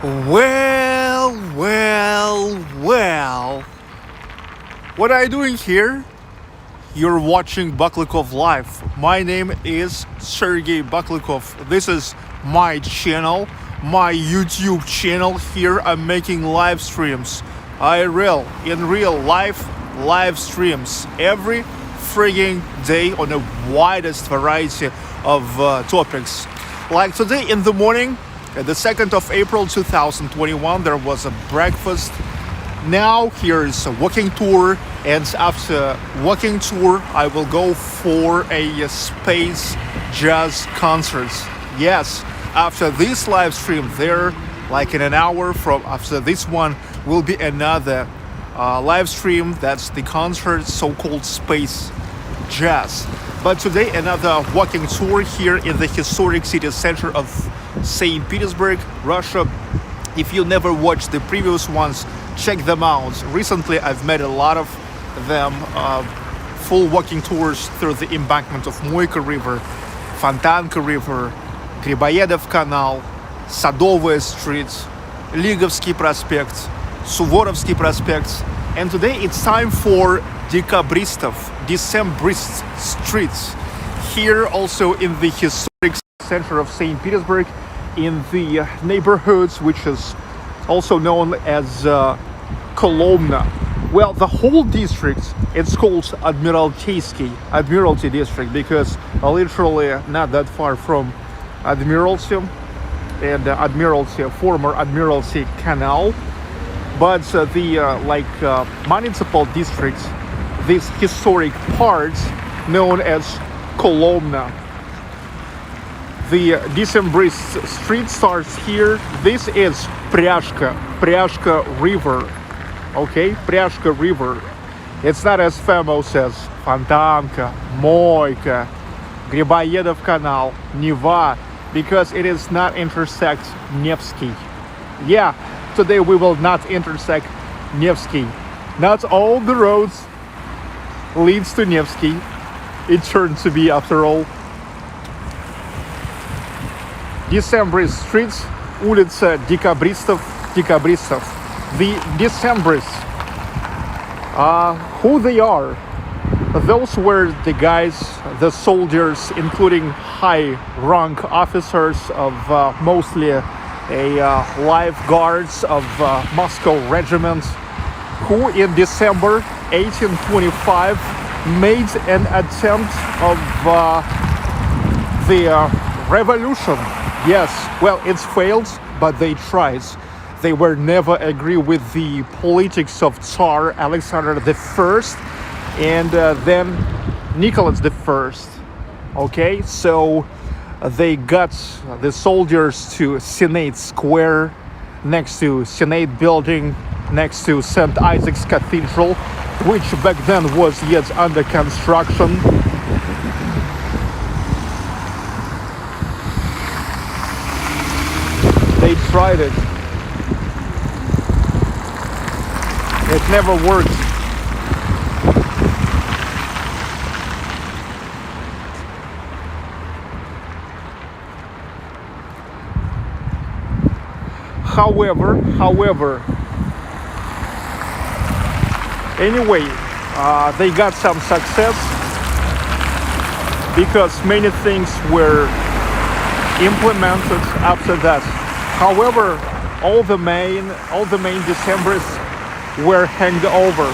Well. What are you doing here? You're watching Baklikov Live. My name is Sergey Baklikov. This is my channel, my YouTube channel. Here I'm making live streams. In real life, live streams every frigging day on a widest variety of topics. Like today in the morning, the 2nd of April 2021, there was a breakfast. Now here is a walking tour, and after walking tour I will go for a space jazz concert. Yes, after this live stream there, like in an hour from after this one, will be another live stream. That's the concert, so-called space jazz. But today another walking tour here in the historic city center of St Petersburg, Russia. If you never watched the previous ones, check them out. Recently I've made a lot of them, full walking tours through the embankment of Moika River, Fontanka River, Griboyedov Canal, Sadovaya Street, Ligovsky Prospekt, Suvorovsky Prospekt, and today it's time for Dekabristov, Decembrists streets, here also in the historic center of St Petersburg, in the neighborhoods which is also known as Kolomna. Well, the whole district, it's called Admiralty District, because literally not that far from Admiralty and former Admiralty Canal. But the municipal districts, this historic part known as Kolomna. The Decembrist street starts here. This is Pryazhka River. Okay, Pryazhka River. It's not as famous as Fontanka, Moika, Griboyedov Canal, Neva, because it is not intersect Nevsky. Yeah, today we will not intersect Nevsky. Not all the roads leads to Nevsky. It turned to be, after all, Decembrist streets, улица Dekabristov. The Decembrists, who they are? Those were the guys, the soldiers, including high-rank officers of mostly lifeguards of Moscow regiment, who in December 1825 made an attempt of the revolution. Yes, well, it's failed, but they tried. They were never agree with the politics of Tsar Alexander I and then Nicholas I. Okay, so they got the soldiers to Junaid Square, next to Senate building, next to St. Isaac's Cathedral, which back then was yet under construction. They tried it. It never worked. However, anyway, they got some success because many things were implemented after that. However, all the main Decembrists were hanged over.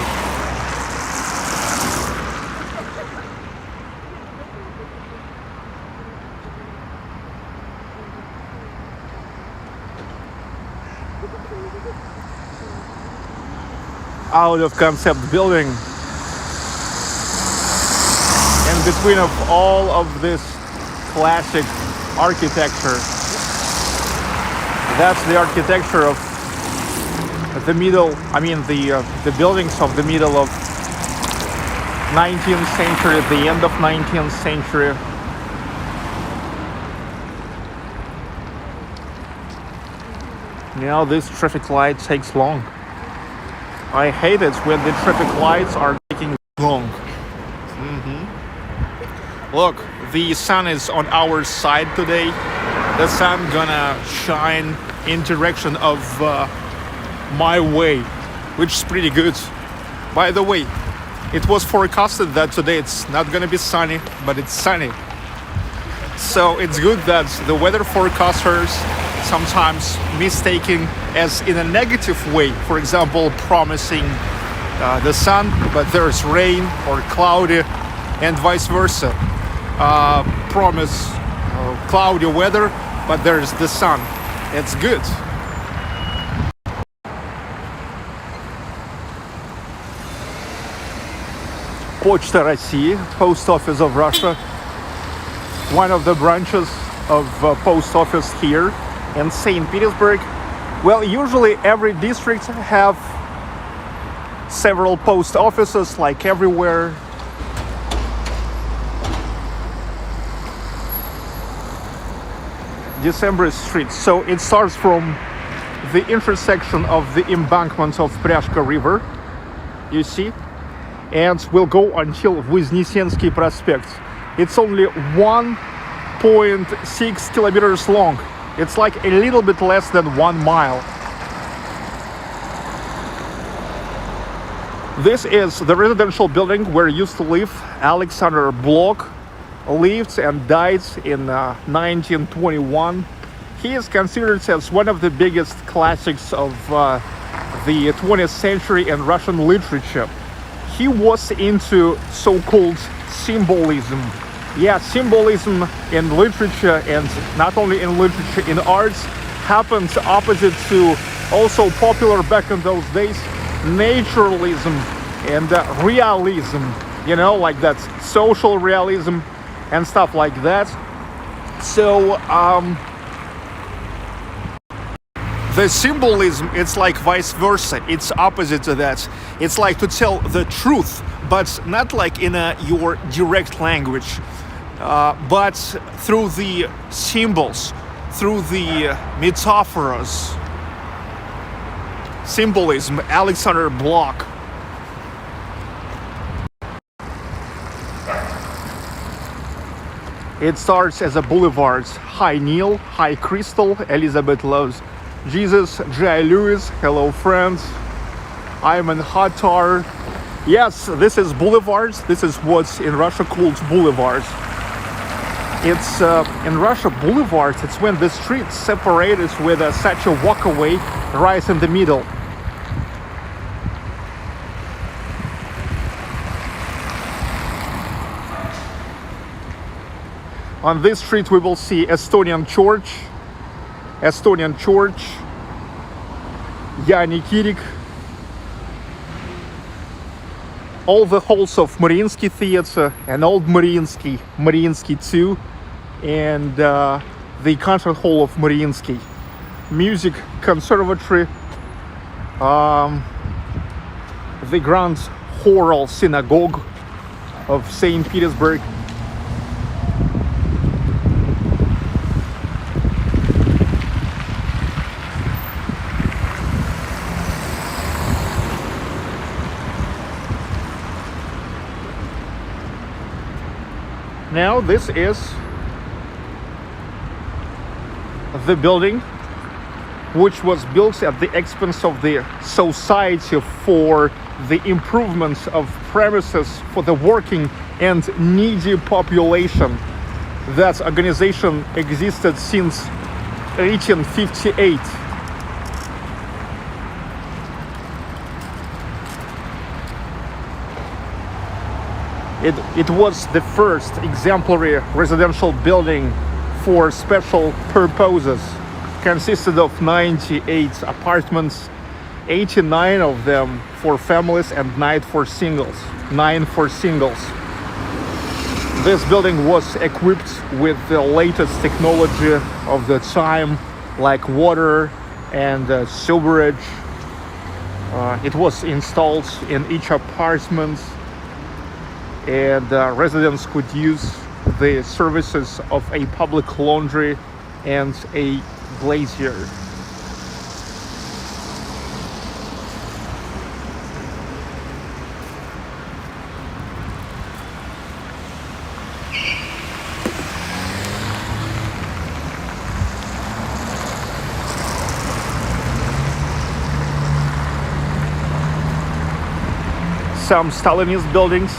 Out of concept building. In between of all of this classic architecture. That's the architecture of the middle, the buildings of the middle of 19th century, the end of 19th century. Now this traffic light takes long. I hate it when the traffic lights are taking long. Look, the sun is on our side today. The sun gonna shine in direction of my way, which is pretty good. By the way, it was forecasted that today it's not gonna be sunny, but it's sunny. So it's good that the weather forecasters sometimes mistaking as in a negative way, for example, promising the sun, but there's rain, or cloudy, and vice versa. Promise cloudy weather, but there's the sun. It's good. Почта России, Post Office of Russia, one of the branches of post office here in St. Petersburg. Well, usually every district have several post offices, like everywhere. Decembrist street. So it starts from the intersection of the Embankment of Pryazhka river, you see, and will go until Voznesensky Prospekt. It's only 1.6 kilometers long. It's like a little bit less than 1 mile. This is the residential building where used to live Alexander Blok. Lived and died in 1921. He is considered as one of the biggest classics of the 20th century in Russian literature. He was into so-called symbolism. Yeah, symbolism in literature, and not only in literature, in arts, happened opposite to also popular back in those days, naturalism and realism, you know, like that social realism and stuff like that. So the symbolism, it's like vice versa. It's opposite to that. It's like to tell the truth, but not like in your direct language, but through the symbols, through the metaphors. Symbolism, Alexander Blok. It starts as a boulevard. Hi Neil, hi Crystal, Elizabeth loves Jesus, J. Lewis, hello friends. I'm in Hatar. Yes, this is boulevards. This is what's in Russia called boulevards. It's in Russia, boulevards, it's when the streets separated with such a walkway right in the middle. On this street we will see Estonian church, Jaani Kirik, all the halls of Mariinsky Theater and old Mariinsky, Mariinsky 2, and the concert hall of Mariinsky, music conservatory, the Grand Choral Synagogue of St. Petersburg. Now this is the building which was built at the expense of the society for the improvement of premises for the working and needy population. That organization existed since 1858. It was the first exemplary residential building for special purposes. Consisted of 98 apartments, 89 of them for families and 9 for singles. This building was equipped with the latest technology of the time, like water and sewerage. It was installed in each apartment, and residents could use the services of a public laundry and a glacier. some Stalinist buildings.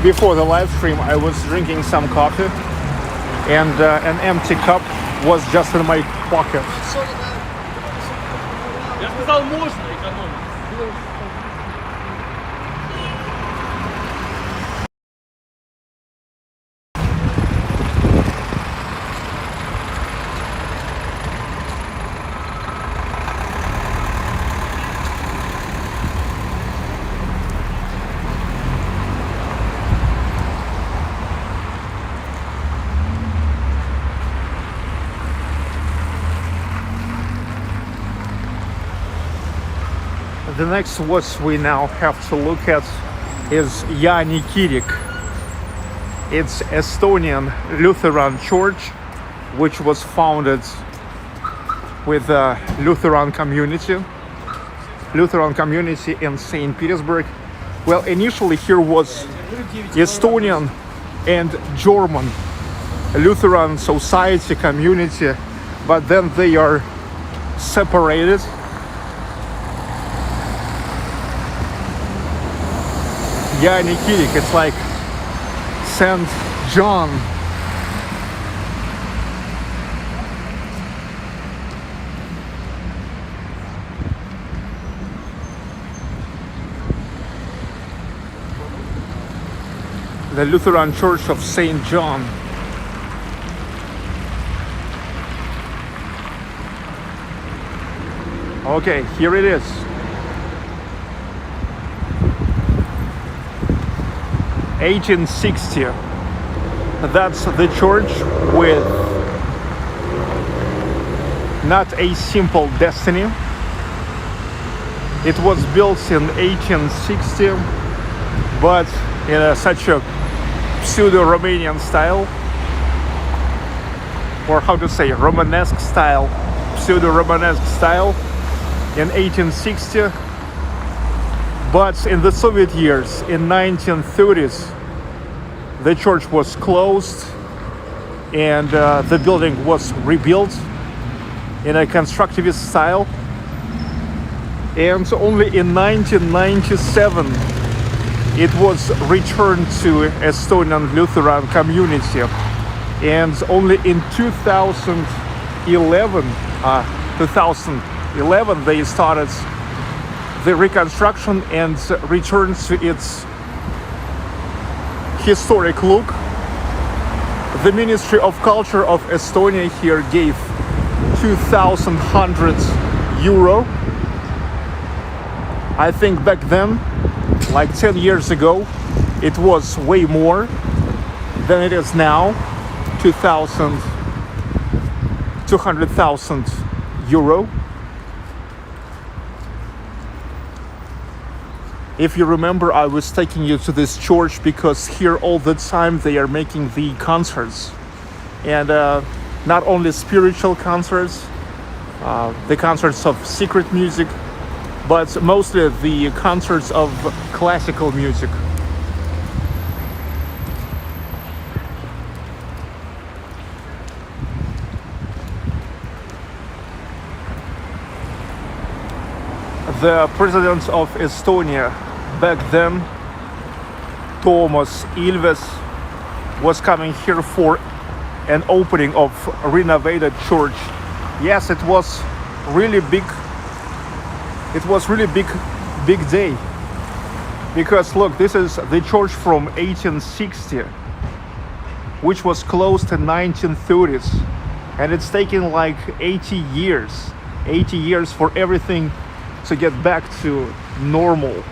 Before the live stream, I was drinking some coffee, and an empty cup was just in my pocket. Я сказал, можно экономить. The next what we now have to look at is Jaani Kirik. It's Estonian Lutheran church which was founded with a Lutheran community in St Petersburg. Well, initially here was Estonian and German Lutheran society community, but then they are separated. Jaani Kirik, it's like St. John. The Lutheran Church of St. John. Okay, here it is. (1860). That's the church with not a simple destiny. It was built in 1860, but in such a pseudo-Romanian style, or how to say, Romanesque style, pseudo-Romanesque style in 1860. But in the Soviet years, in 1930s, the church was closed and the building was rebuilt in a constructivist style. And only in 1997, it was returned to Estonian Lutheran community. And only in 2011, they started the reconstruction and returned to its historic look. The Ministry of Culture of Estonia here gave €2,100. I think back then, like 10 years ago, it was way more than it is now. €200,000. If you remember, I was taking you to this church because here all the time they are making the concerts. And not only spiritual concerts, the concerts of secret music, but mostly the concerts of classical music. The president of Estonia back then, Toomas Ilves, was coming here for an opening of a renovated church. Yes, it was really big. It was really big day. Because look, this is the church from 1860, which was closed in 1930s. And it's taken like 80 years for everything to get back to normal.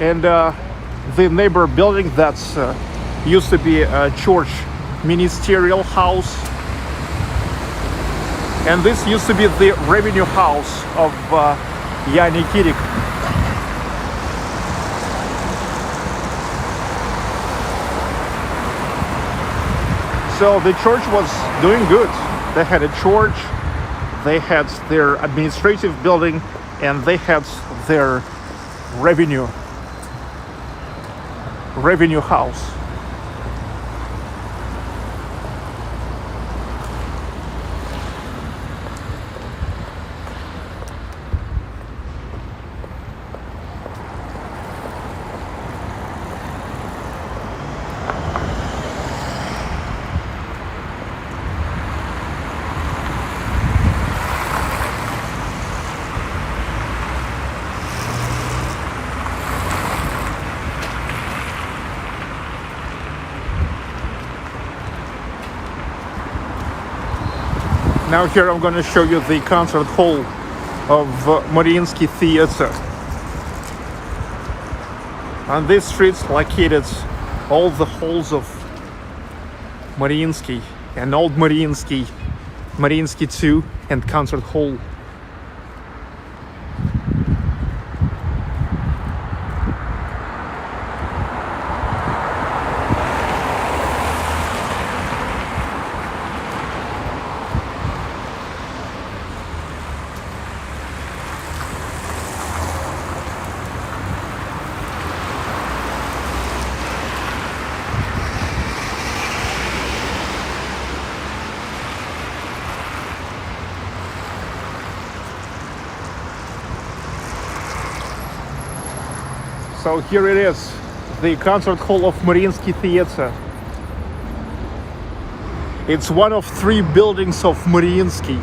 And the neighbor building that's used to be a church ministerial house. And this used to be the revenue house of Jaani Kirik. So the church was doing good. They had a church, they had their administrative building, and they had their revenue house. Now here I'm going to show you the concert hall of Mariinsky Theater. On this street located all the halls of Mariinsky and Old Mariinsky, Mariinsky 2 and Concert Hall. So here it is, the concert hall of Mariinsky Theater. It's one of 3 buildings of Mariinsky.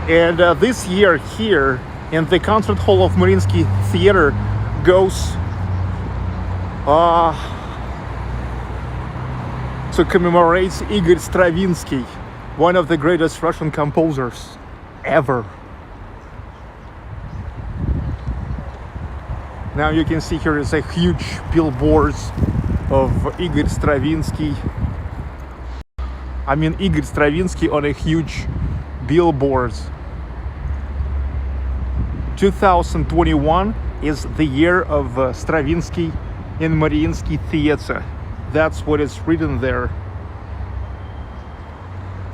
And this year here in the concert hall of Mariinsky Theater goes to commemorate Igor Stravinsky, one of the greatest Russian composers ever. Now you can see here is a huge billboard of Igor Stravinsky. I mean Igor Stravinsky on a huge billboard. 2021 is the year of Stravinsky in Mariinsky Theater. That's what is written there.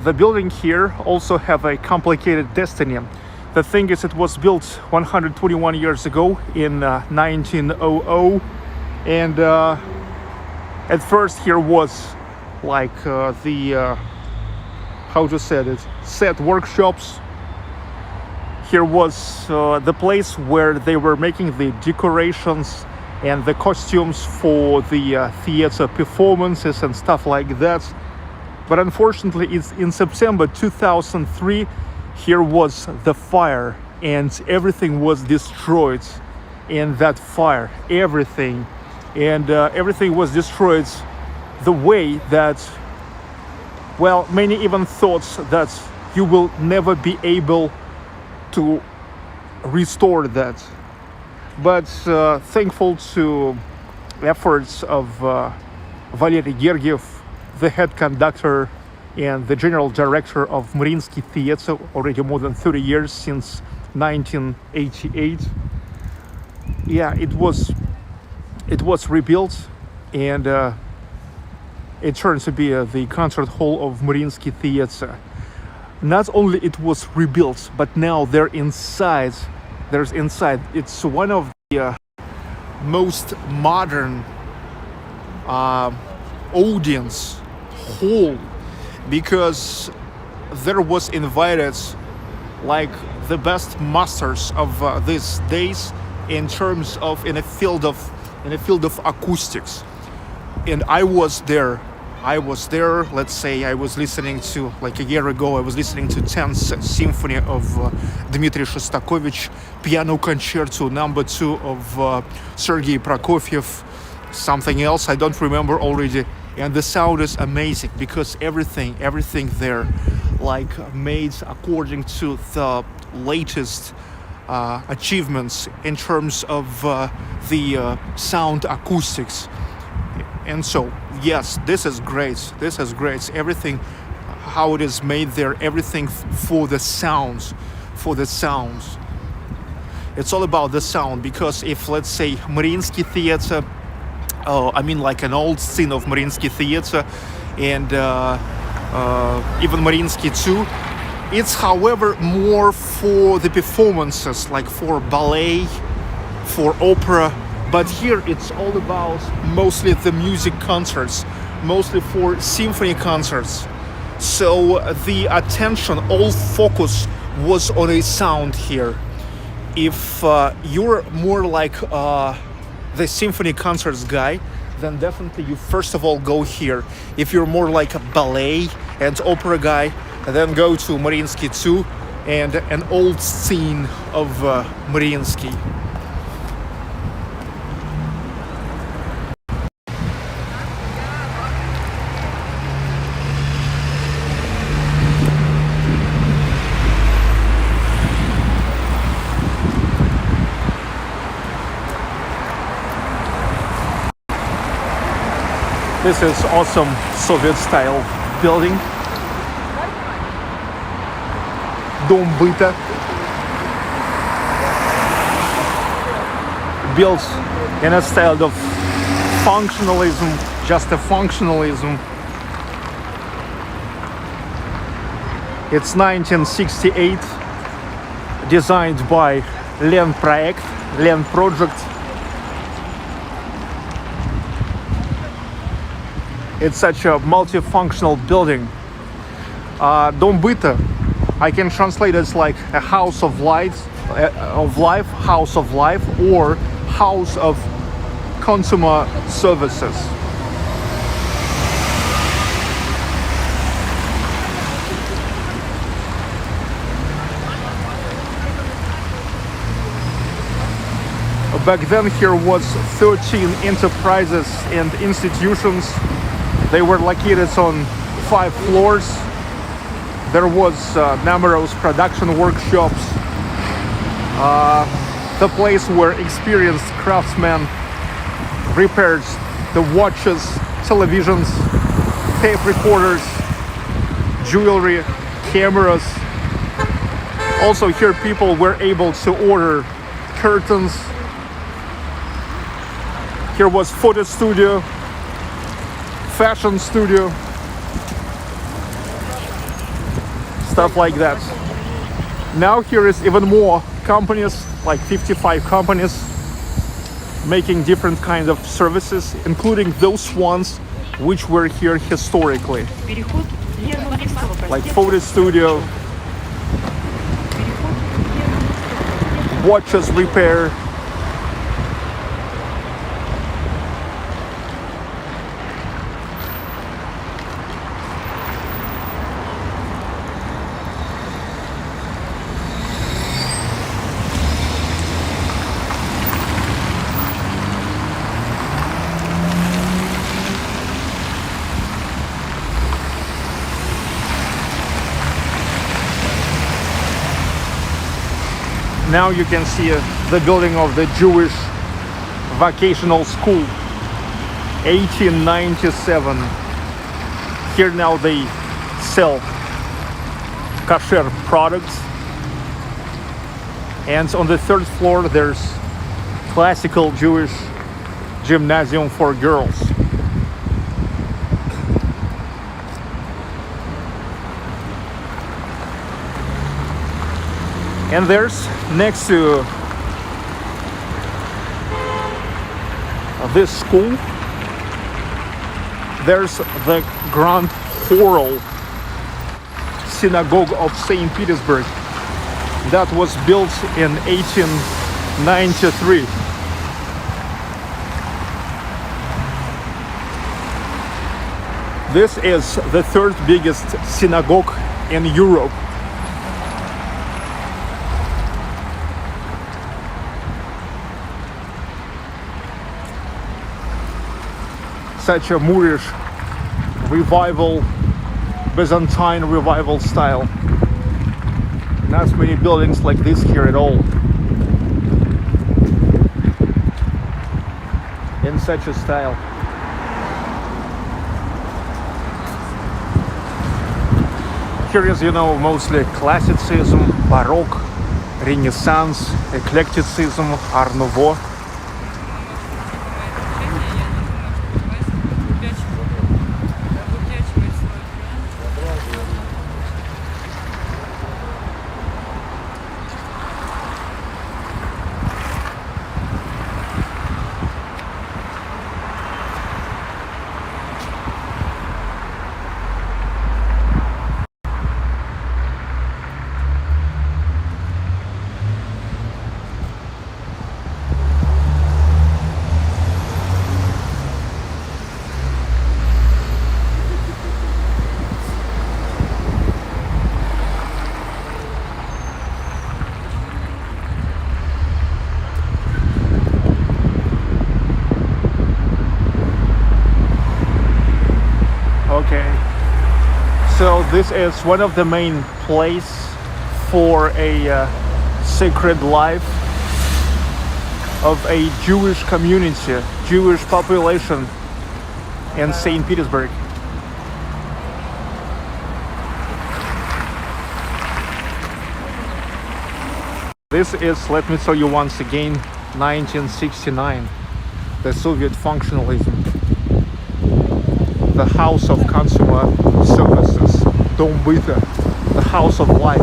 The building here also have a complicated destiny. The thing is, it was built 121 years ago in 1900, and at first here was like how to say it, set workshops. Here was the place where they were making the decorations and the costumes for the theater performances and stuff like that. But unfortunately, it's in September 2003. Here was the fire and everything was destroyed in that fire, everything. And everything was destroyed the way that, well, many even thought that you will never be able to restore that. But thankful to efforts of Valery Gergiev, the head conductor and the general director of Mariinsky Theater, already more than 30 years, since 1988. Yeah, it was rebuilt, and it turned to be the concert hall of Mariinsky Theater. Not only it was rebuilt, but now they're inside. There's inside. It's one of the most modern audience hall, because there was invited like the best masters of these days in terms of in a field of acoustics. And I was there. Let's say I was listening to, like a year ago, I was listening to 10th Symphony of Dmitry Shostakovich, Piano Concerto number 2 of Sergei Prokofiev, something else I don't remember already. And the sound is amazing because everything there like made according to the latest achievements in terms of the sound acoustics. And so, yes, this is great. This is great. Everything, how it is made there, everything for the sounds. It's all about the sound, because if, let's say, Mariinsky Theater, I mean like an old scene of Mariinsky Theater, and even Mariinsky too, it's, however, more for the performances, like for ballet, for opera. But here it's all about mostly the music concerts, mostly for symphony concerts. So the attention, all focus was on a sound here. If you're more like the symphony concerts guy, then definitely you first of all go here. If you're more like a ballet and opera guy, then go to Mariinsky too, and an old scene of Mariinsky. This is awesome Soviet-style building. Дом быта. Built in a style of functionalism, just a functionalism. It's 1968, designed by Len Project. It's such a multifunctional building. Dom Byta, I can translate it as like a house of life, house of life, or house of consumer services. Back then here was 13 enterprises and institutions. They were located on 5 floors. There was numerous production workshops. The place where experienced craftsmen repaired the watches, televisions, tape recorders, jewelry, cameras. Also here people were able to order curtains. Here was photo studio, fashion studio, stuff like that. Now here is even more companies, like 55 companies, making different kinds of services, including those ones which were here historically, like photo studio, watches repair. Now you can see the building of the Jewish vocational school, 1897. Here now they sell kosher products. And on the 3rd floor there's classical Jewish gymnasium for girls. And there's, next to this school, there's the Grand Choral Synagogue of St Petersburg that was built in 1893. This is the 3rd biggest synagogue in Europe. Such a Moorish revival, Byzantine revival style. Not many buildings like this here at all. in such a style. Here is, you know, mostly classicism, Baroque, Renaissance, eclecticism, Art Nouveau. So this is one of the main places for a sacred life of a Jewish community, Jewish population in St. Petersburg. This is, let me show you once again, 1969, the Soviet functionalism. The house of consumer services, Dom Byta, the house of life.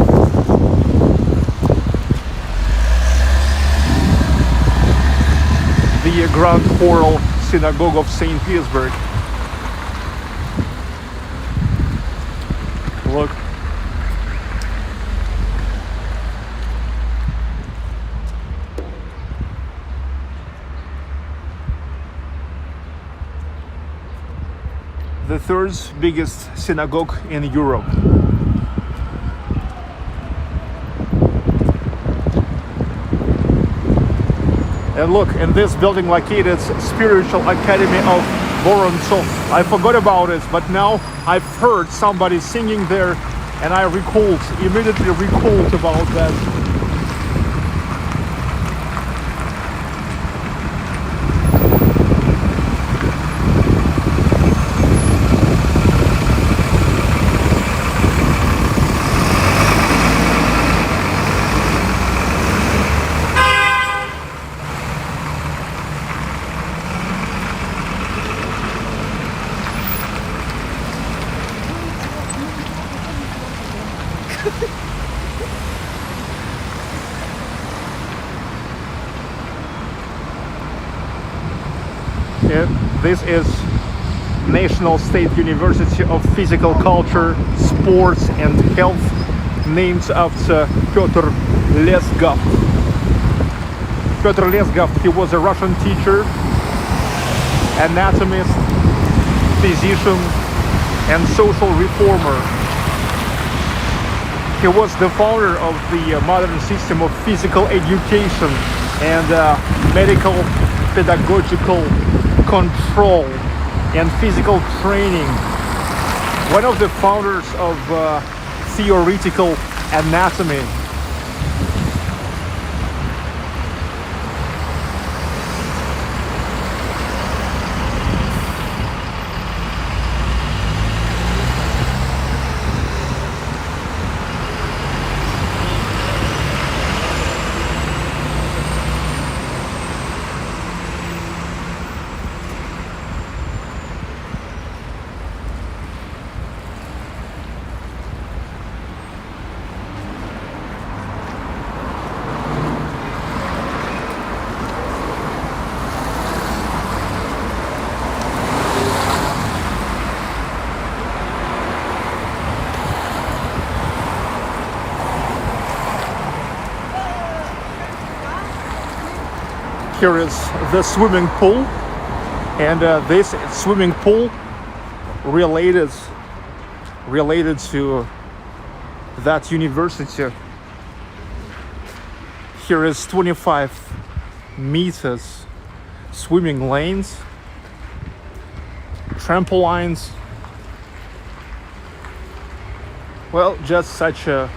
The Grand Choral Synagogue of St. Petersburg. Look. The third biggest synagogue in Europe. And look, in this building located Spiritual Academy of Vorontsov. I forgot about it, but now I've heard somebody singing there and I immediately recalled about that. This is National State University of Physical Culture, Sports and Health, named after Petr Lesgov. Petr Lesgov, he was a Russian teacher, anatomist, physician, and social reformer. He was the founder of the modern system of physical education and medical pedagogical control and physical training. One of the founders of theoretical anatomy. Here is the swimming pool, and this swimming pool related to that university. Here is 25 meters swimming lanes, trampolines. Well, just such a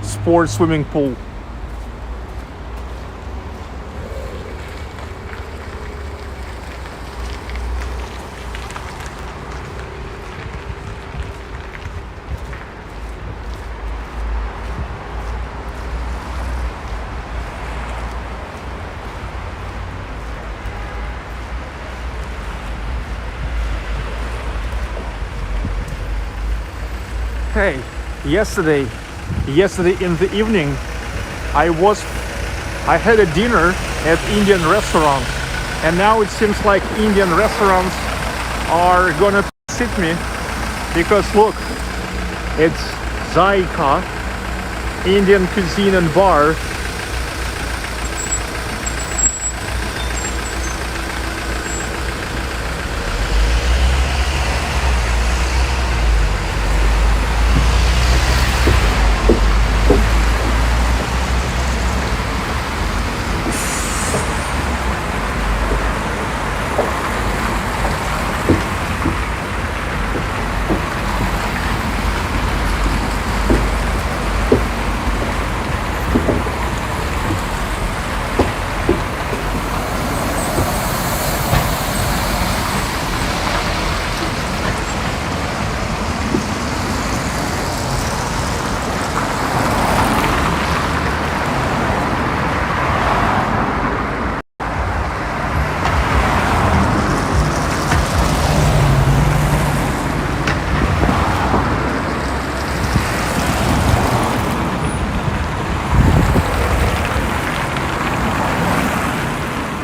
sports swimming pool. Hey, yesterday in the evening, I had a dinner at Indian restaurant, and now it seems like Indian restaurants are gonna sit me, because look, it's Zaika, Indian cuisine and bar.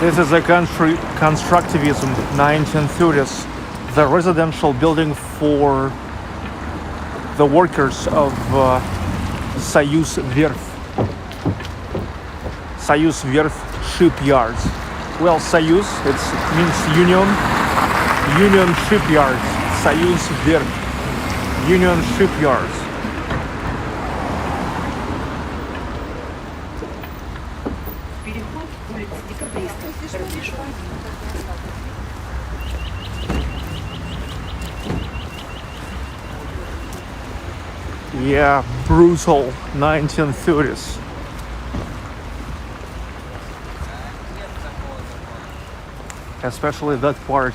This is a constructivism, 1930s, the residential building for the workers of SoyuzVerf. SoyuzVerf shipyards. Well, Soyuz, it means union shipyards. SoyuzVerf, union shipyards. Yeah, brutal 1930s. Especially that part.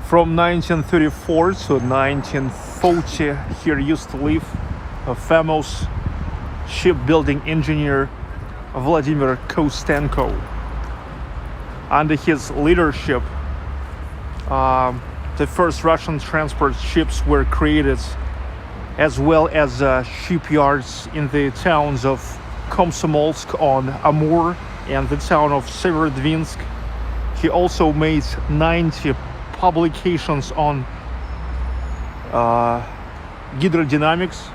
From 1934 to 1940, here used to live a famous shipbuilding engineer, Vladimir Kostenko. Under his leadership, the first Russian transport ships were created, as well as shipyards in the towns of Komsomolsk on Amur and the town of Severodvinsk. He also made 90 publications on hydrodynamics,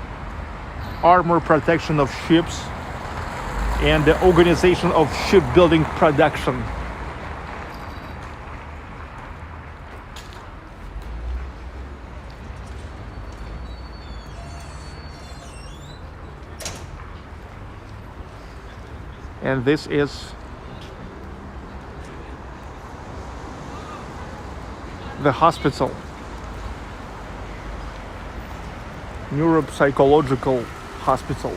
armor protection of ships, and the organization of shipbuilding production. And this is the hospital, neuropsychological hospital.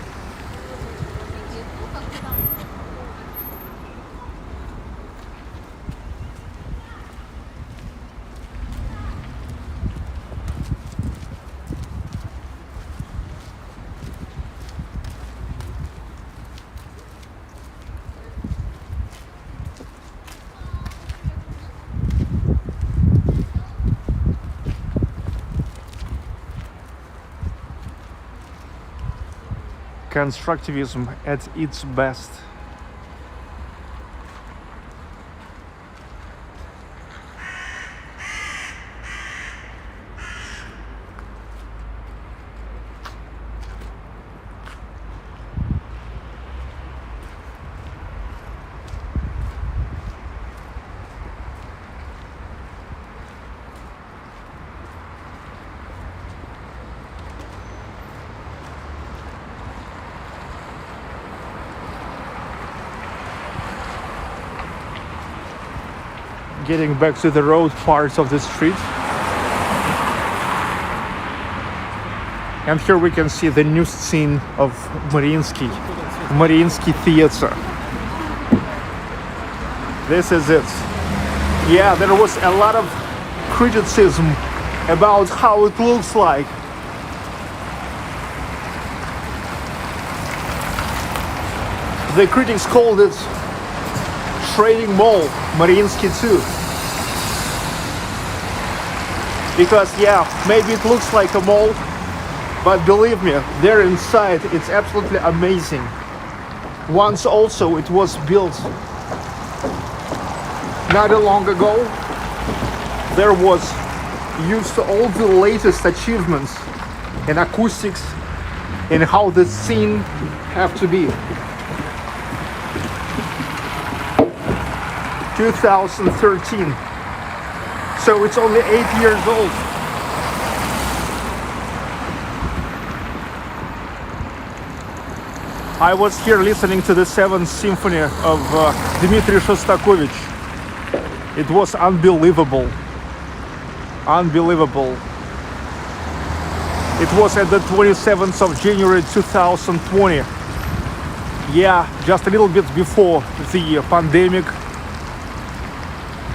Constructivism at its best. Getting back to the road parts of the street. And here we can see the new scene of Mariinsky Theater. This is it. Yeah, there was a lot of criticism about how it looks like. The critics called it trading mall, Mariinsky too. Because yeah, maybe it looks like a mall, but believe me, there inside it's absolutely amazing. Once also it was built not long ago. There was used all the latest achievements in acoustics and how the scene have to be. 2013. So it's only 8 years old. I was here listening to the 7th Symphony of Dmitri Shostakovich. It was unbelievable. Unbelievable. It was at the 27th of January 2020. Yeah, just a little bit before the pandemic.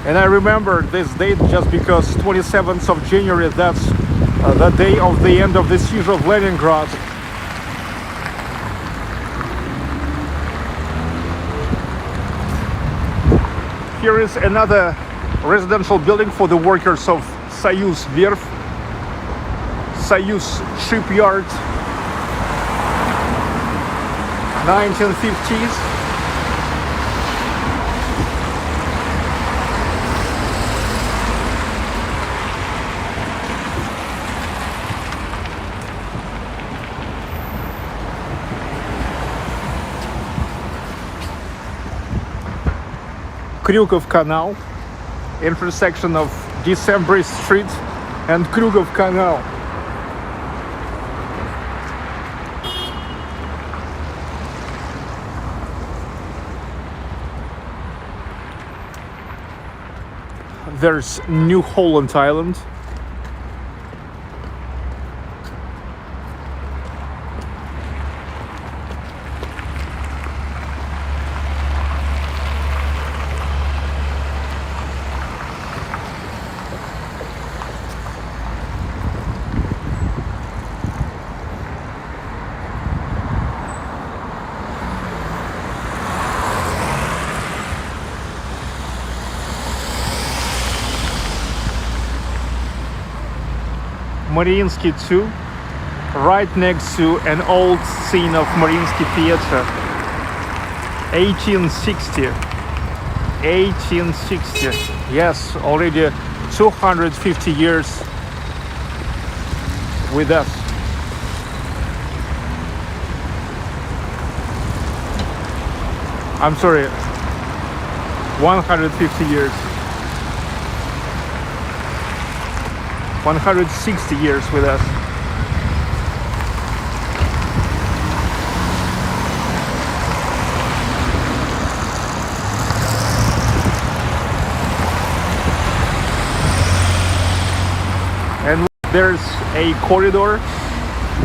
And I remember this date just because 27th of January, that's the day of the end of the siege of Leningrad. Here is another residential building for the workers of SoyuzVerf, Soyuz Shipyard, 1950s. Krukov Canal, intersection of Decembrists Street and Krukov Canal. There's New Holland Island. Mariinsky 2, right next to an old scene of Mariinsky Theater. 1860. 1860. Yes, already 250 years with us. I'm sorry, 150 years. 160 years with us. And there's a corridor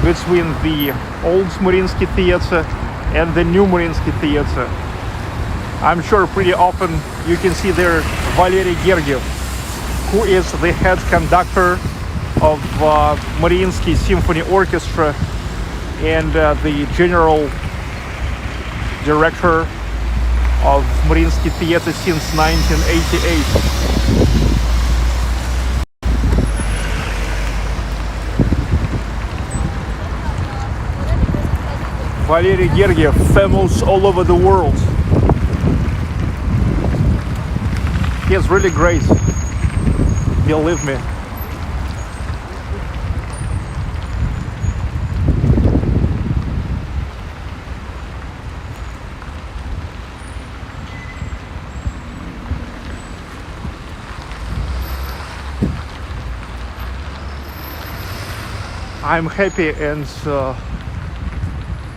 between the old Mariinsky Theater and the new Mariinsky Theater. I'm sure pretty often you can see there Valery Gergiev, who is the head conductor of Mariinsky Symphony Orchestra and the general director of Mariinsky Theater since 1988. Valery Gergiev, famous all over the world. He is really great. Believe me. I'm happy and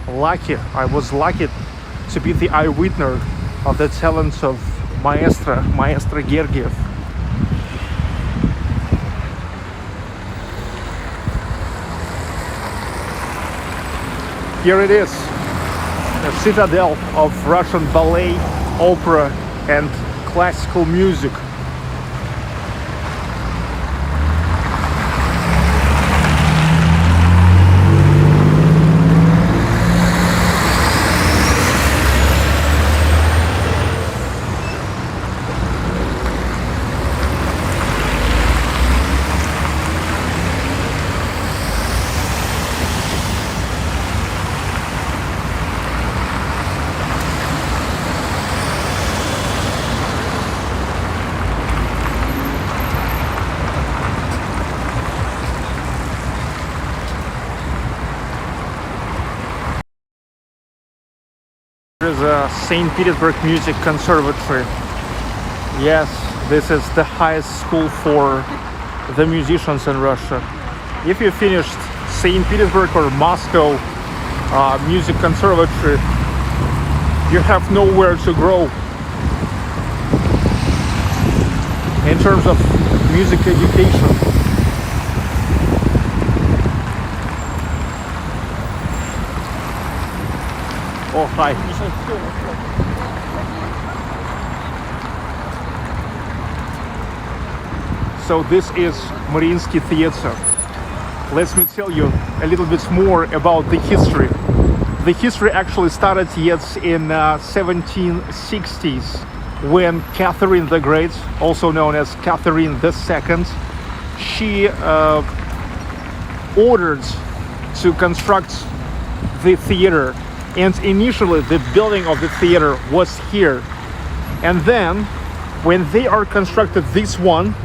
lucky. I was lucky to be the eyewitness of the talents of Maestro Gergiev. Here it is, a citadel of Russian ballet, opera and classical music. There is a St Petersburg Music Conservatory. Yes, this is the highest school for the musicians in Russia. If you finished St Petersburg or Moscow Music Conservatory, you have nowhere to grow in terms of music education. Oh, hi. So this is Mariinsky Theater. Let me tell you a little bit more about the history. The history actually started yet in 1760s when Catherine the Great, also known as Catherine II, she ordered to construct the theater. And initially the building of the theater was here. And then when they are constructed this one,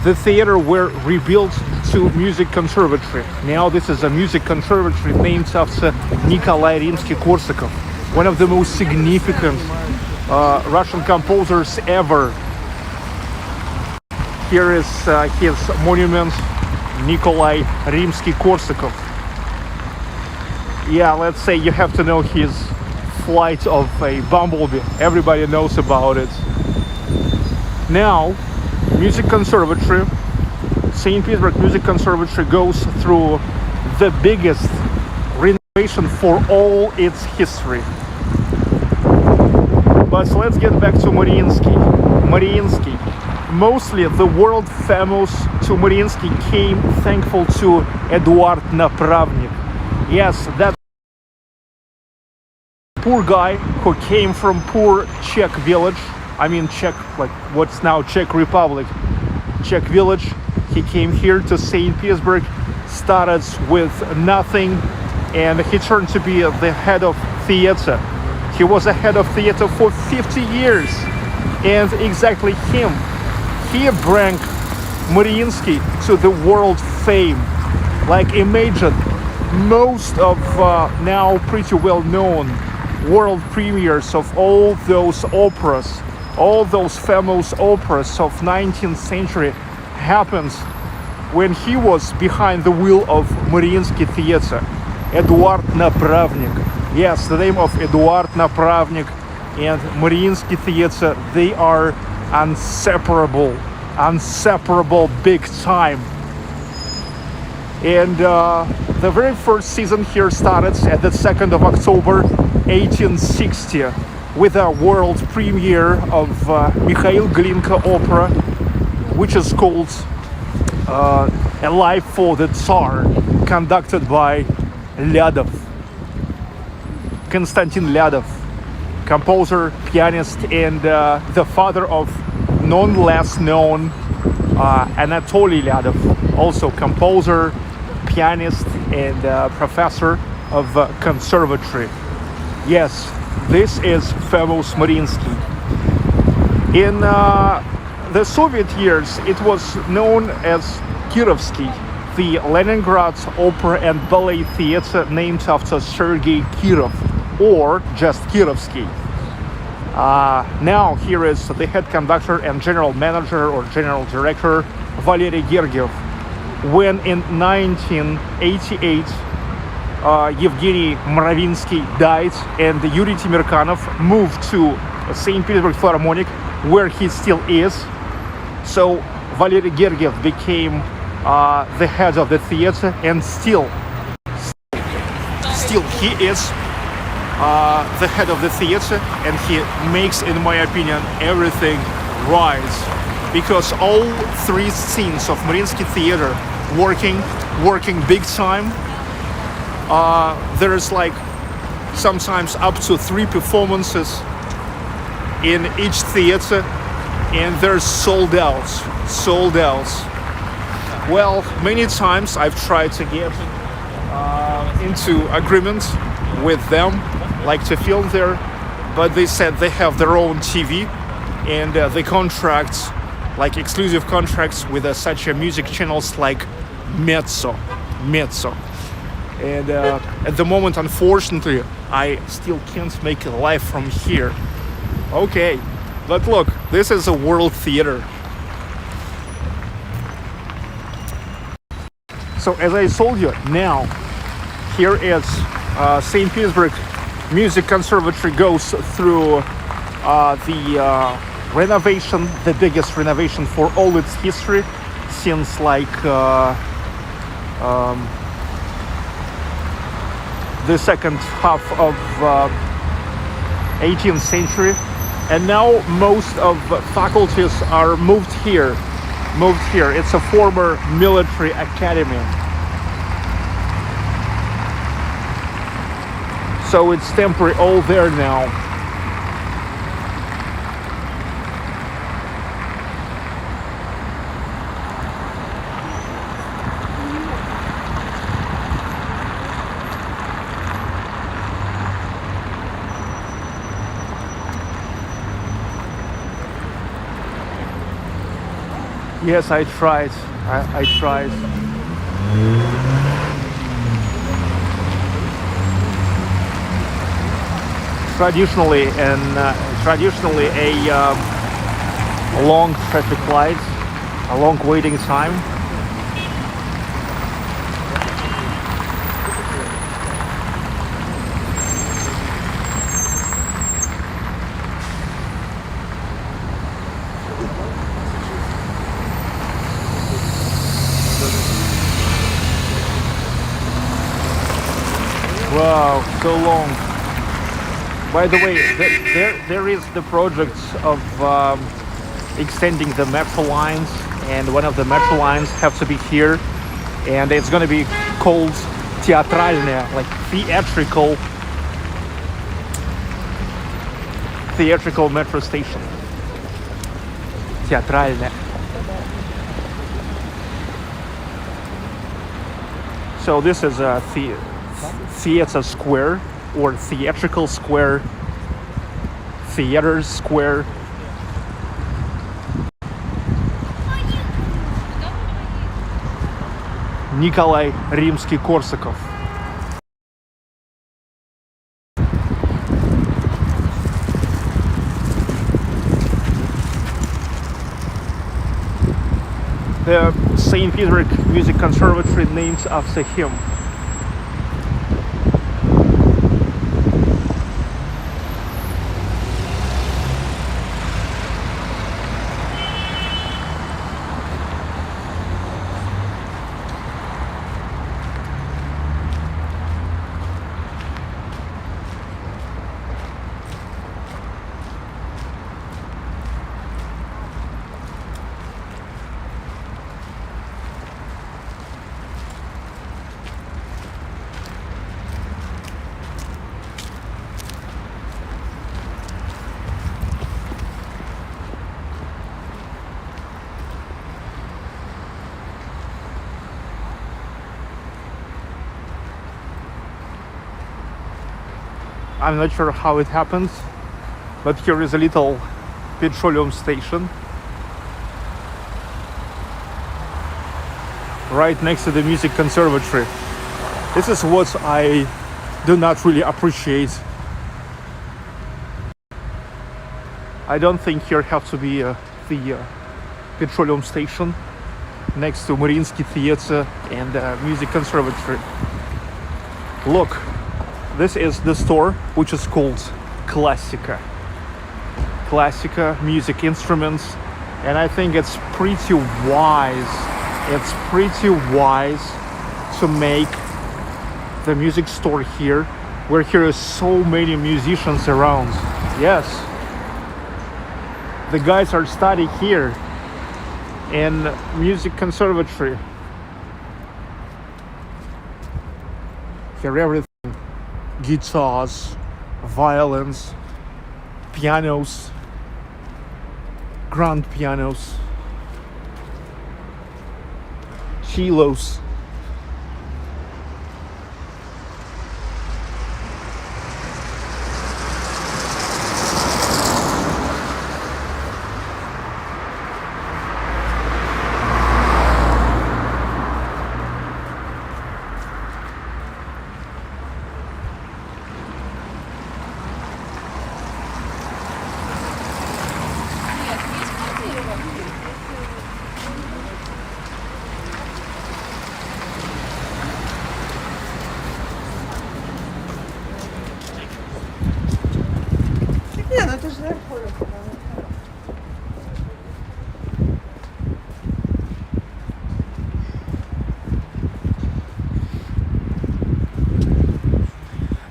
the theater were rebuilt to music conservatory. Now this is a music conservatory named after Nikolay Rimsky-Korsakov, one of the most significant Russian composers ever. Here is his monument, Nikolay Rimsky-Korsakov. Yeah, let's say you have to know his flight of a bumblebee. Everybody knows about it. Now, Music Conservatory, St. Petersburg Music Conservatory goes through the biggest renovation for all its history. But let's get back to Mariinsky. Mariinsky. Mostly the world famous to Mariinsky came thankful to Eduard Napravnik. Yes, that poor guy who came from poor Czech village. I mean Czech, like what's now Czech Republic. Czech village. He came here to St. Petersburg, started with nothing, and he turned to be the head of theater. He was a head of theater for 50 years. And exactly him. He brought Mariinsky to the world fame. Like imagine most of now pretty well known world premieres of all those operas, all those famous operas of 19th century happened when he was behind the wheel of Mariinsky Theater. Eduard Napravnik. Yes, the name of Eduard Napravnik and Mariinsky Theater, they are inseparable big time. And the very first season here started at the 2nd of October 1860 with a world premiere of Mikhail Glinka opera, which is called A Life for the Tsar, conducted by Lyadov, Konstantin Lyadov, composer, pianist, and the father of none less known Anatoly Lyadov, also composer, pianist, and professor of Conservatory. Yes, this is famous Mariinsky. In the Soviet years, it was known as Kirovsky, the Leningrad Opera and Ballet Theater named after Sergei Kirov, or just Kirovsky. Now here is the head conductor and general manager or general director Valery Gergiev. When in 1988 Evgeny Mariinsky died and Yuri Timirkanov moved to St. Petersburg Philharmonic, where he still is. So Valery Gergiev became the head of the theater, and still he is the head of the theater, and he makes, in my opinion, everything Right, because all three scenes of Mariinsky Theater working big time. There's like sometimes up to 3 performances in each theater, and they're sold out. Well, many times I've tried to get into agreement with them, like to film there, but they said they have their own TV, and they contract, like exclusive contracts with such music channels like Mezzo. And at the moment, unfortunately, I still can't make it live from here. Okay, but look, this is a world theater. So as I told you, now here is St. Petersburg Music Conservatory goes through the renovation, the biggest renovation for all its history since like the second half of 18th century, and now most of faculties are moved here. It's a former military academy, so it's temporary all there now. Yes, I tried. I tried. Traditionally, a long traffic light, a long waiting time. Wow, so long. By the way, there is the project of extending the metro lines, and one of the metro lines have to be here, and it's going to be called Teatralne, like theatrical metro station. Teatralne. So this is a theater square, or theatrical square, theater square. Nikolay Rimsky-Korsakov. The St. Petersburg Music Conservatory named after him. I'm not sure how it happens, but here is a little petroleum station right next to the music conservatory. This is what I do not really appreciate. I don't think here has to be the petroleum station next to Mariinsky Theater and music conservatory. Look. This is the store, which is called Classica music instruments, and I think it's pretty wise. It's pretty wise to make the music store here, where here is so many musicians around. Yes. The guys are studying here in Music Conservatory. Here everything. Guitars, violins, pianos, grand pianos, cellos.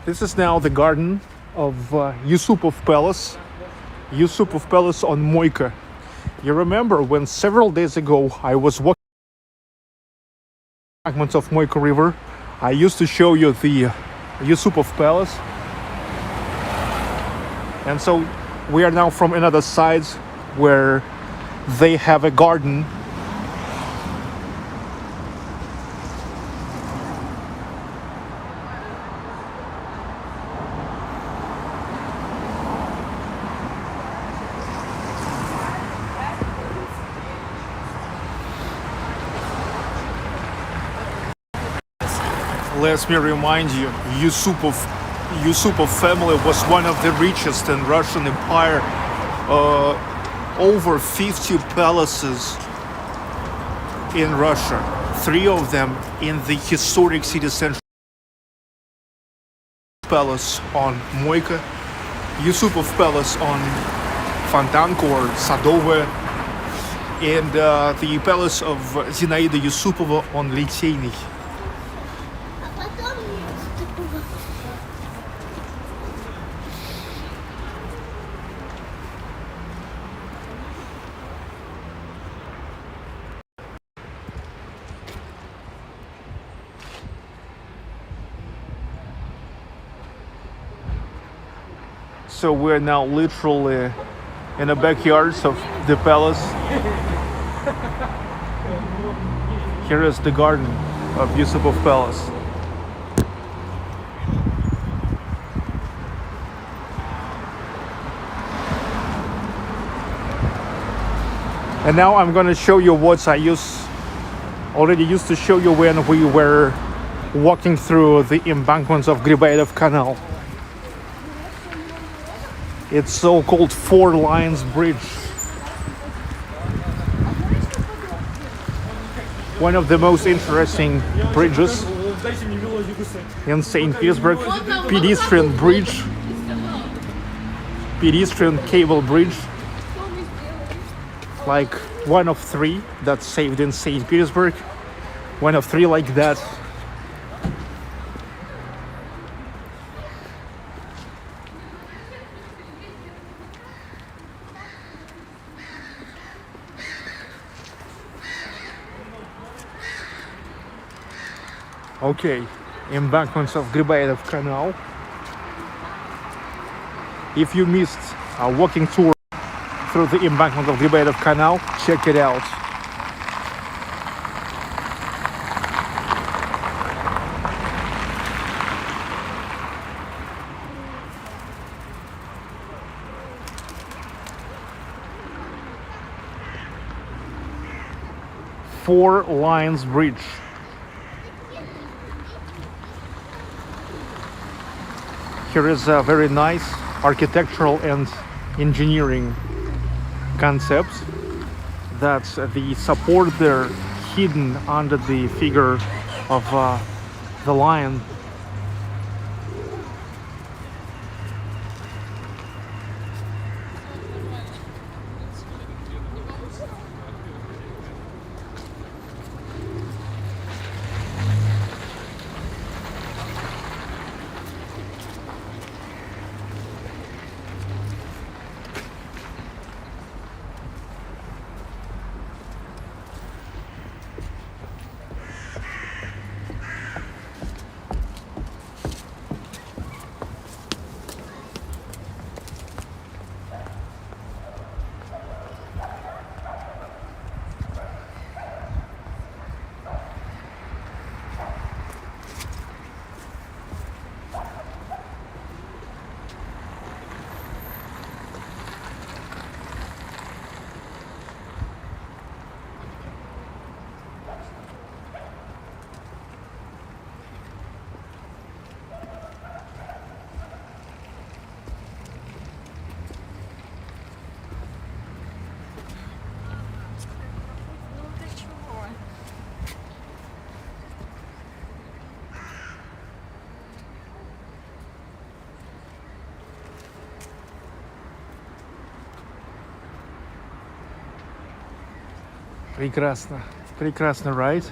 This is now the garden of Yusupov Palace. Yusupov Palace on Moika. You remember when several days ago I was walking embankments of Moika River, I used to show you the Yusupov Palace. And so we are now from another side where they have a garden. Let me remind you, Yusupov family was one of the richest in Russian Empire. Over 50 palaces in Russia. 3 of them in the historic city center. Palace on Moika, Yusupov Palace on Fontanka or Sadova, and the palace of Zinaida Yusupova on Liteyny. So we're now literally in the backyards of the palace. Here is the garden of Yusupov Palace. And now I'm going to show you what I already used to show you when we were walking through the embankments of Gribayev Canal. It's so-called 4 Lines Bridge. One of the most interesting bridges in St. Petersburg. Pedestrian bridge. Pedestrian cable bridge. Like one of 3 that's saved in St. Petersburg. One of 3 like that. Okay, embankments of Gribayev Canal. If you missed a walking tour through the embankment of Gribayev Canal, check it out. Four Lines Bridge. Here is a very nice architectural and engineering concept. That's the support there hidden under the figure of the lion. Прекрасно. Прекрасно, right?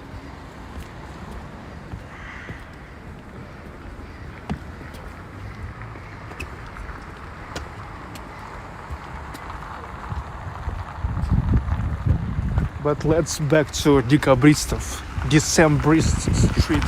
But let's back to Dekabristov, Decembrists Street.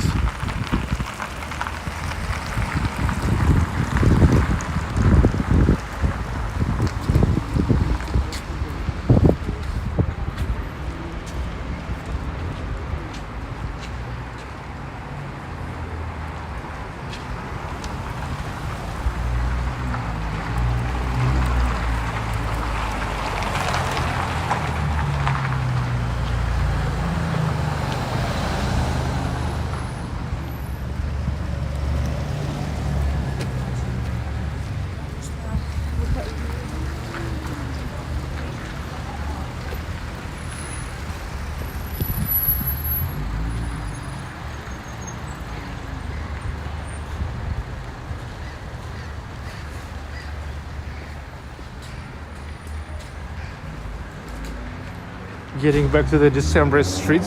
Getting back to the Decembrist street,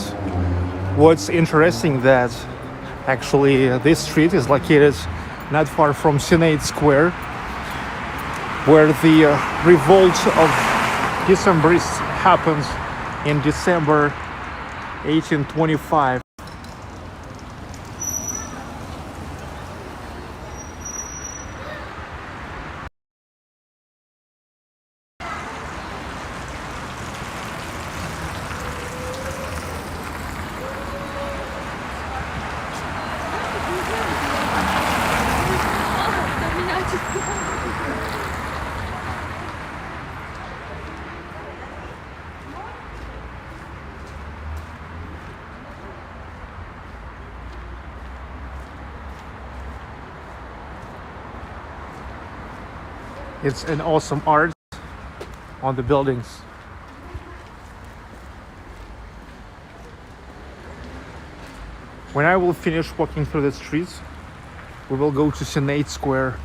what's interesting that actually this street is located not far from Junaid Square, where the revolt of Decembrists happened in December 1825. It's an awesome art on the buildings. When I will finish walking through the streets, we will go to Junaid Square.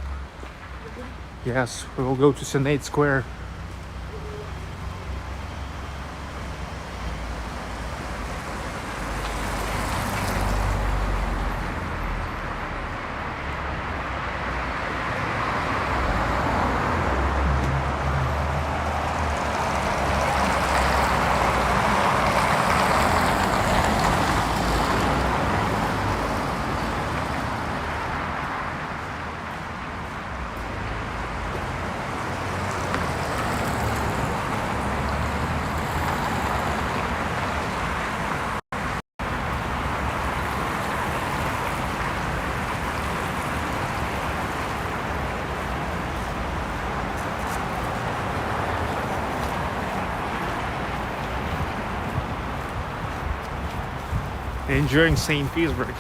Yes, we will go to Junaid Square. Enjoying St. Petersburg.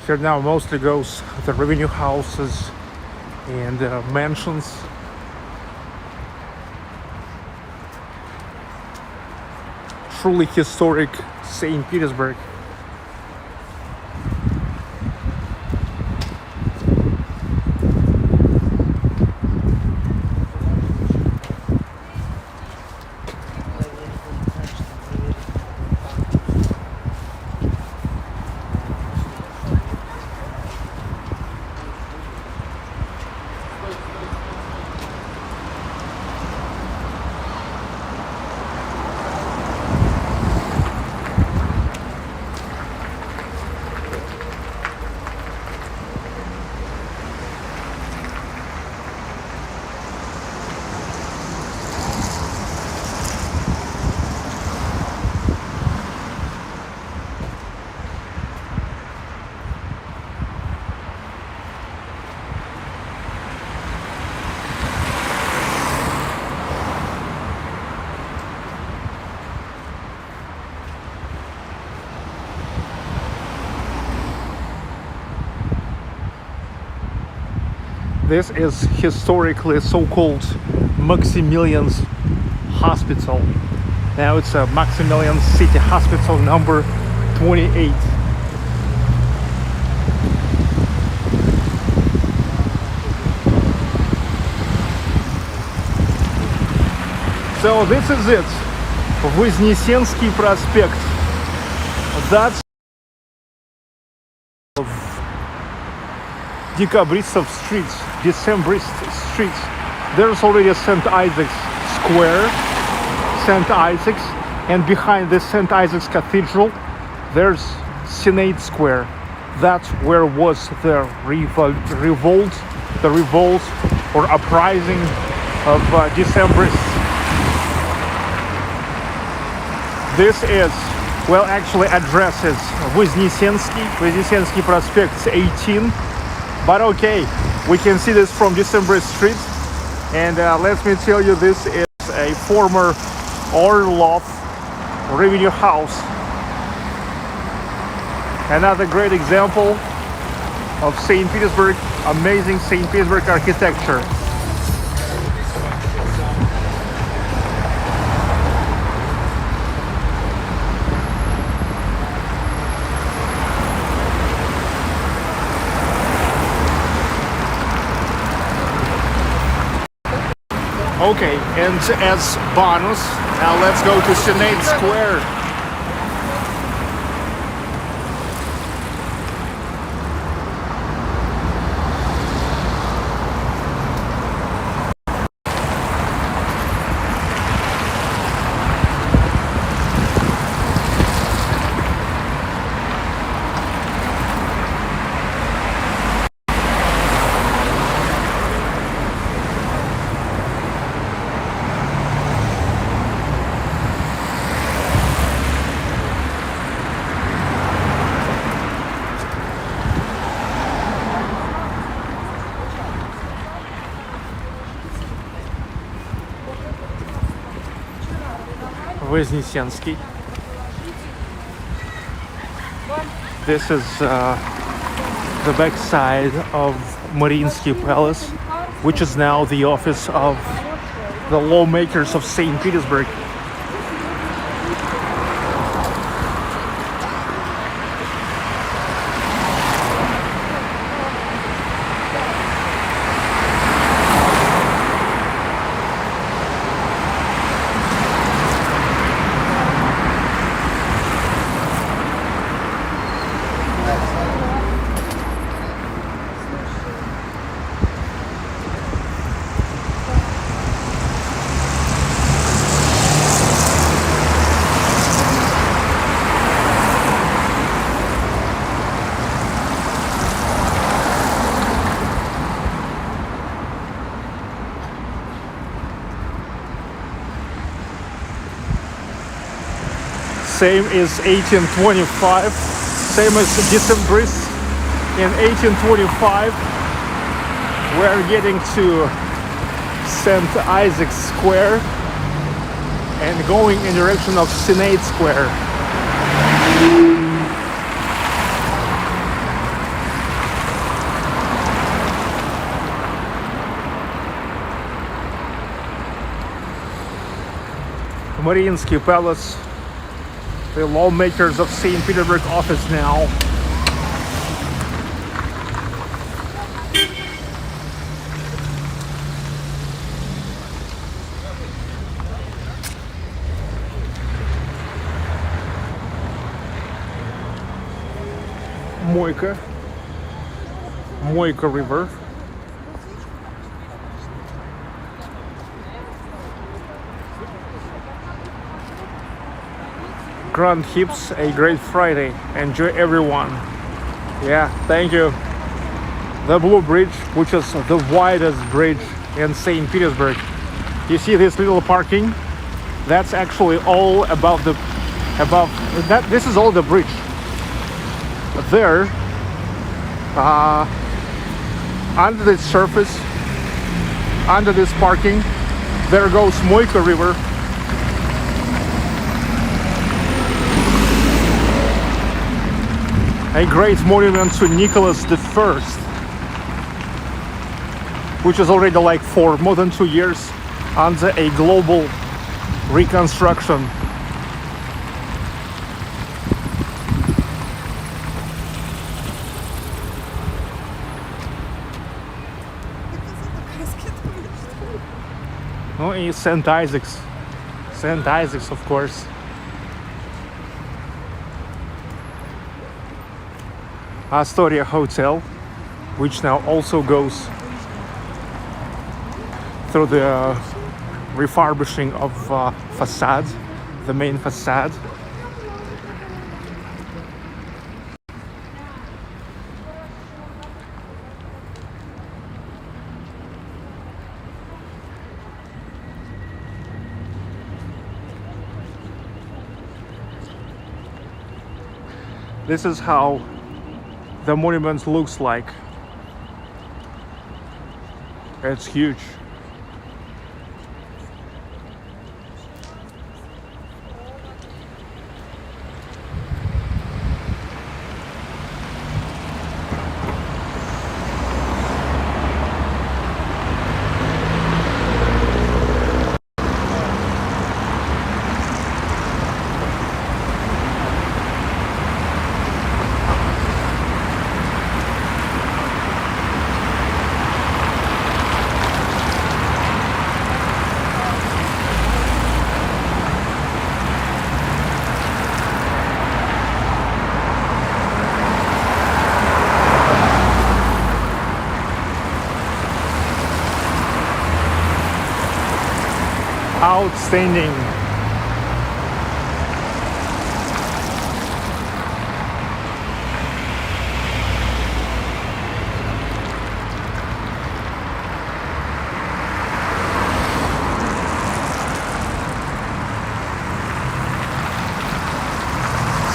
Here now mostly goes the revenue houses and mansions. Truly historic St. Petersburg. This is historically so-called Maximilian's Hospital. Now it's a Maximilian City Hospital number 28. So this is it. Voznesensky Prospekt. That's Dekabristov streets, Decembrists streets. There's already St Isaac's Square, St Isaac's, and behind the St Isaac's Cathedral, there's Junaid Square. That's where was the revolt or uprising of Decembrists. This is, well, actually addresses Voznesensky Prospekt 18. But okay, we can see this from Decembrists Street. And let me tell you, this is a former Orlov revenue house. Another great example of St. Petersburg, amazing St. Petersburg architecture. Okay, and as bonus, now let's go to Junaid Square. Voznesensky. This is the back side of Mariinsky Palace, which is now the office of the lawmakers of St. Petersburg. Same as 1825, same as Decembrists in 1825. We're getting to St. Isaac's Square and going in direction of Junaid Square. Mariinsky Palace, the lawmakers of St. Petersburg office now. Moika River. Grand Hips, a great Friday. Enjoy everyone. Yeah, thank you. The Blue Bridge, which is the widest bridge in St. Petersburg. You see this little parking? That's actually all above that. This is all the bridge. There, under the surface, under this parking, there goes Moika River. A great monument to Nicholas I. which is already like for more than 2 years under a global reconstruction. Oh, and St. Isaac's. St. Isaac's, of course. Astoria Hotel, which now also goes through the refurbishing of facade, the main facade. This is how the monument looks like. It's huge. Outstanding.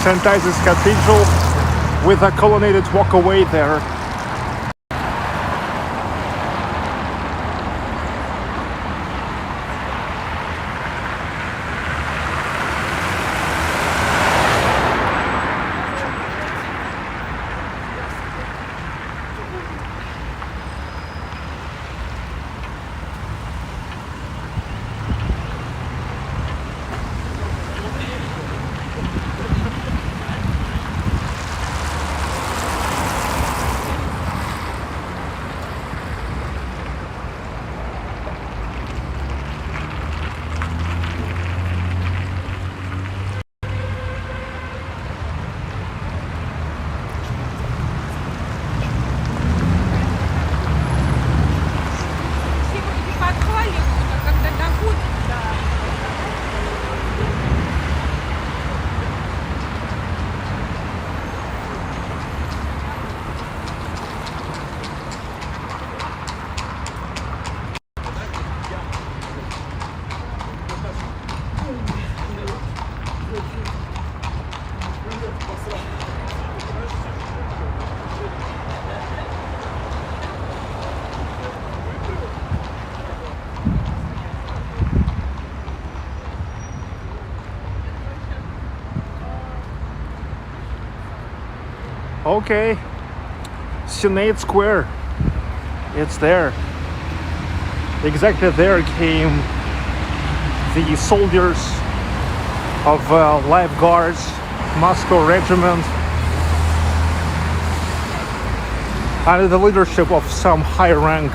St. Isaac's Cathedral with a colonnaded walkway there. Okay, Junaid Square, it's there. Exactly there came the soldiers of Lifeguards, Moscow Regiment, under the leadership of some high-rank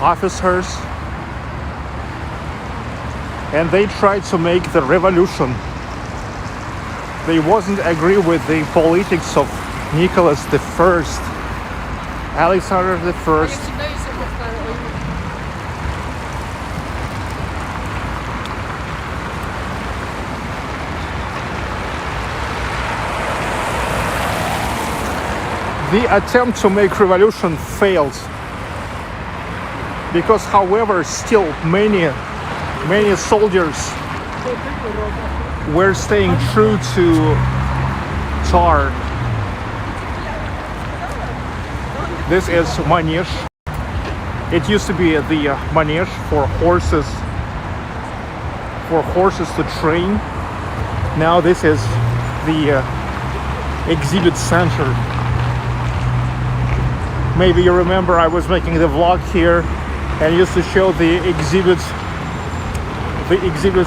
officers, and they tried to make the revolution. They wasn't agree with the politics of Nicholas I, Alexander I. The attempt to make revolution failed because, however, still many soldiers were staying true to Tsar. This is manege. It used to be the manege for horses to train. Now this is the exhibit center. Maybe you remember I was making the vlog here and used to show the exhibits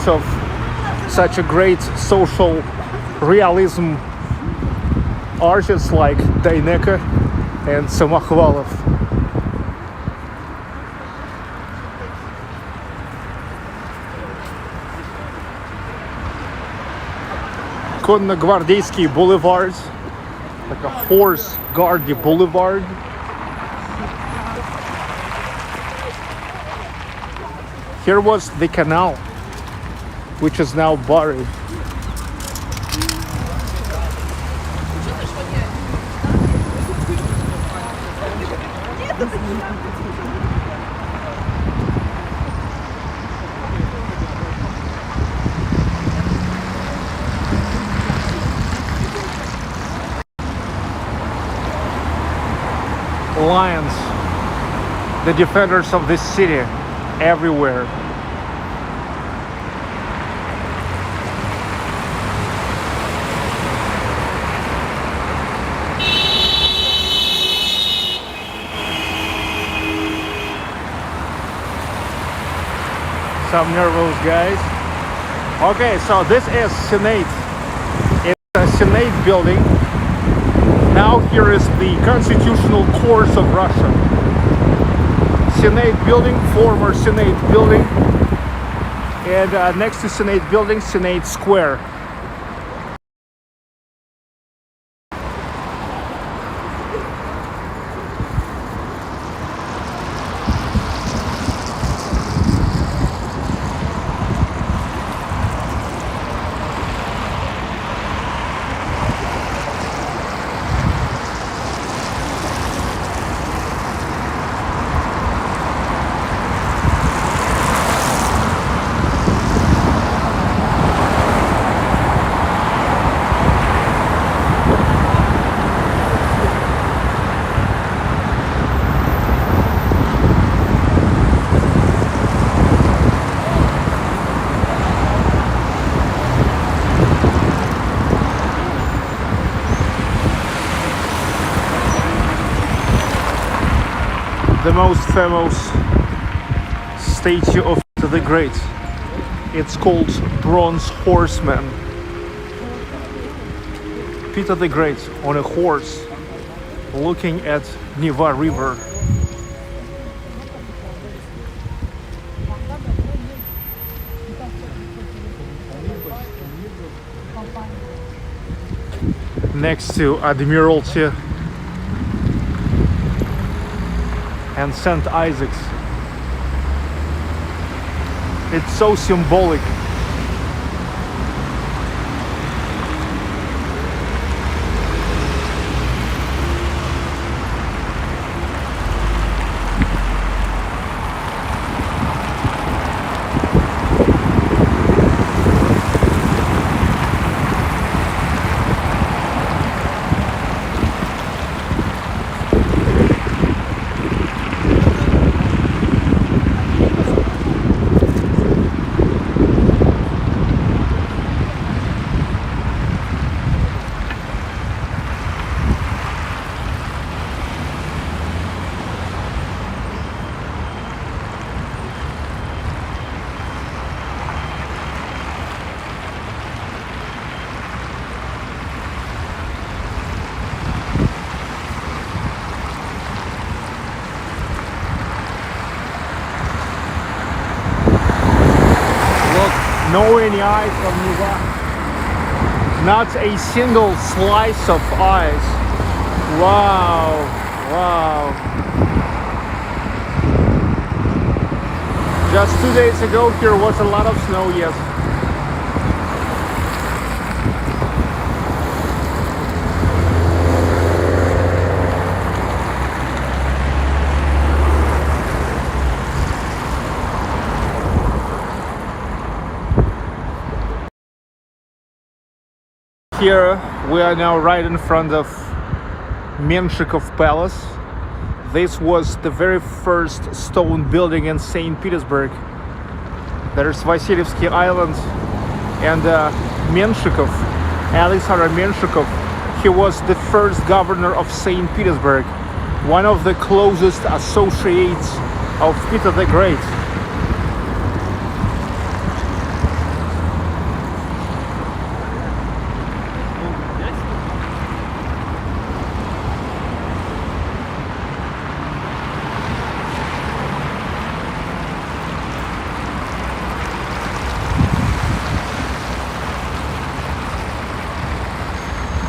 of such a great social realism artists like Daineka and Samokhvalov. Konno-Gvardeyski Boulevard, like a horse guardy boulevard. Here was the canal, which is now buried. Lions, the defenders of this city, everywhere. Some nervous guys. Okay, so this is Senate. It's a Senate building. Now here is the Constitutional Court of Russia. Senate building, former Senate building. And next to Senate building, Senate Square. The most famous statue of the Great. It's called Bronze Horseman. Peter the Great on a horse looking at Neva River. Next to Admiralty and St. Isaac's. It's so symbolic. No any eyes from Neva. Not a single slice of ice. Wow, wow. Just 2 days ago here was a lot of snow, yes. Here we are now right in front of Menshikov Palace. This was the very first stone building in St. Petersburg. There's Vasilyevsky Island and Menshikov, Alexander Menshikov. He was the first governor of St. Petersburg one of the closest associates of Peter the Great.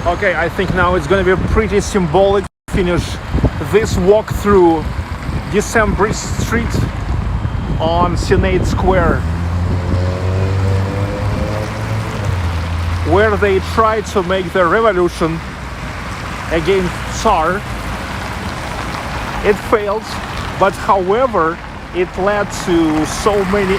Okay, I think now it's gonna be pretty symbolic to finish this walk through Decembrists Street on Junaid Square, where they tried to make the revolution against Tsar. It failed, but however, it led to so many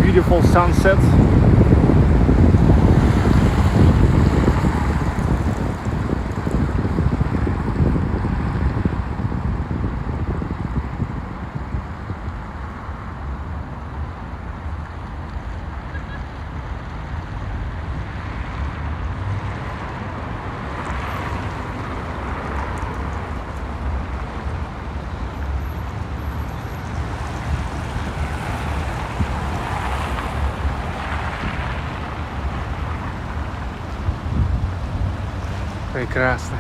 beautiful sunset. Прекрасно.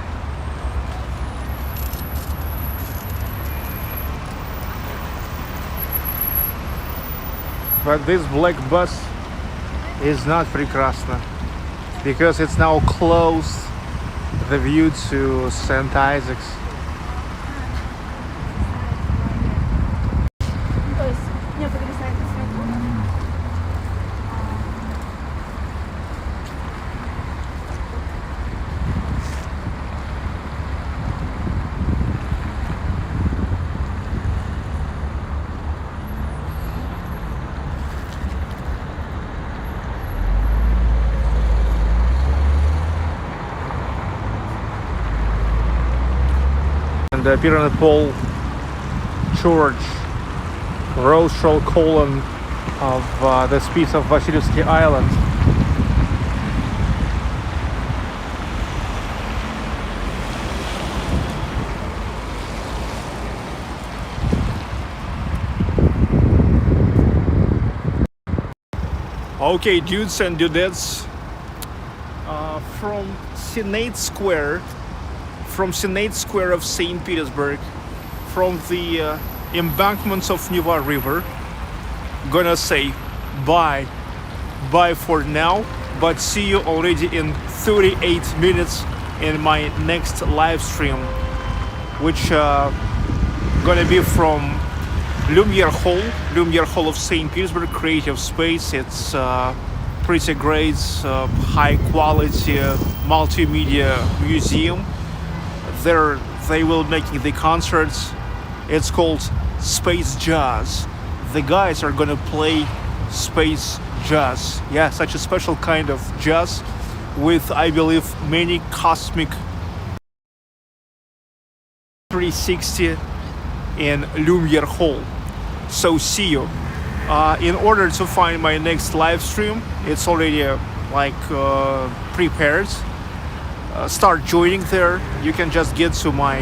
But this black bus is not прекрасно because it's now closed the view to St. Isaac's. The Pyramid Pole Church rostral column of the piece of Vasilyevsky Island. Okay, dudes and dudettes, from Junaid Square, of St. Petersburg, from the embankments of Neva River, gonna say bye for now, but see you already in 38 minutes in my next live stream, which gonna be from Lumiere Hall of St. Petersburg, creative space. It's pretty great, high quality multimedia museum. There they will making the concerts. It's called Space Jazz. The guys are gonna play space jazz. Yeah, such a special kind of jazz with, I believe, many cosmic 360 in Lumiere Hall. So see you. In order to find my next live stream, it's already prepared. Start joining there. You can just get to my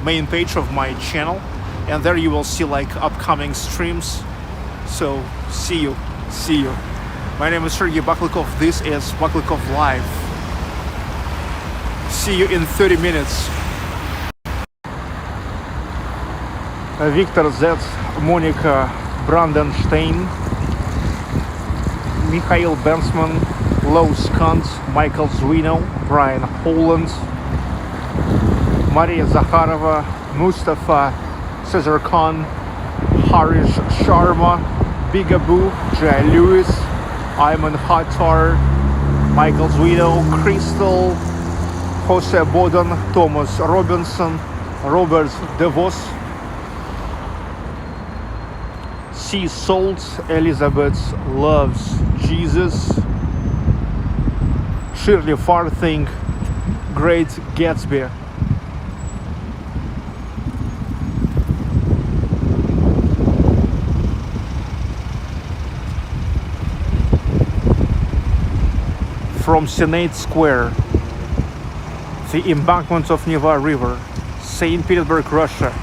main page of my channel, and there you will see upcoming streams. So see you. My name is Sergey Baklikov. This is Baklikov Live. See you in 30 minutes. Victor Z, Monica Brandenstein, Mikhail Bensman, Lois Kant, Michael Zwino, Brian Holland, Maria Zakharova, Mustafa Cesar Khan, Harish Sharma, Bigaboo, Jay Lewis, Ayman Khatar, Michael Zuido, Crystal, Jose Boden, Thomas Robinson, Robert DeVos, Sea Salt, Elizabeth Loves Jesus, Shirley Farthing, Great Gatsby. From Junaid Square, the Embankment of Neva River, St. Petersburg, Russia,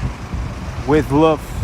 with love.